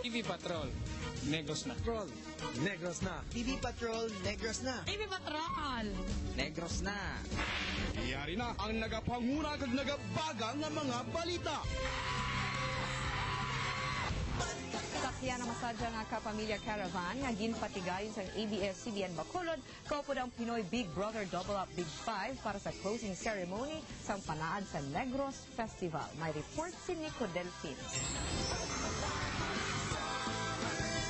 TV Patrol, Negros na. Patrol, Negros na. TV Patrol, Negros na. TV Patrol! Negros na. Iyari na ang nagapanguna kag nagabagang nga mga balita. Sakyan ang masadya nga kapamilya caravan nga ginpatigayon sa ABS-CBN Bacolod kaupo ang Pinoy Big Brother Double Up Big 5 para sa closing ceremony sa panaad sa Negros Festival. May report si Nico Delfin.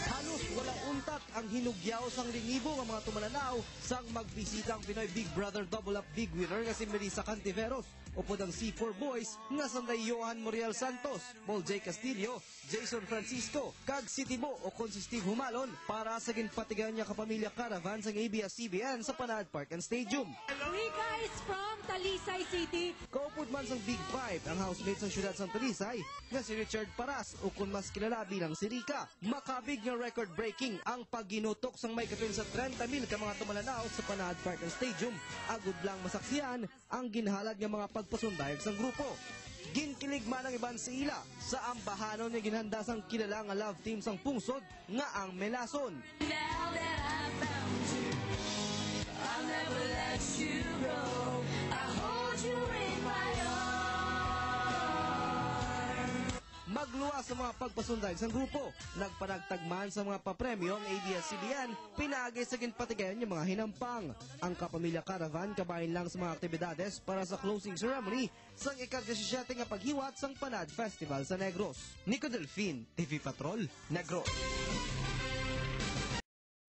Halos walang untat ang hinugyaw sang lingibo ng mga tumalanaw sang magbisitang Pinoy Big Brother Double Up Big winner nga si Melissa Cantiveros upod ang C4 Boys nga sanday Johan Muriel Santos, Paul J. Castillo, Jason Francisco, kag si Tibo o kon si Steve Humalon para sa ginpatigan niya kapamilya caravan sa ABS-CBN sa Panaad Park and Stadium. We guys from Talisay City. Kaupod man sang Big 5 ang housemate sa syudad sang Talisay nga si Richard Paras o kung mas kilala bilang si Rica. Makabig nga record-breaking ang pagginutok sang may katwin sa 30,000 ka mga tumalanaw sa Panaad Park and Stadium. Agud lang masaksiyan ang ginhalad nga mga pagpasundayag sang grupo. Ginkilig man ang iban sa ila sa ambahanon nga ginhanda sang kilala nga love team sang pungsod nga ang Melason. Now that I found you, I'll never let you go. I hold you in my arms. Magluwas sa mga pagpasundayag sang grupo. Nagpanagtagman sa mga papremyo ang ABS-CBN, pinagay sa ginpatigayan yung mga hinampang. Ang kapamilya caravan kabahin lang sa mga aktibidades para sa closing ceremony sang ika-17 nga paghiwat sang Panaad Festival sa Negros. Nico Delfin, TV Patrol, Negros.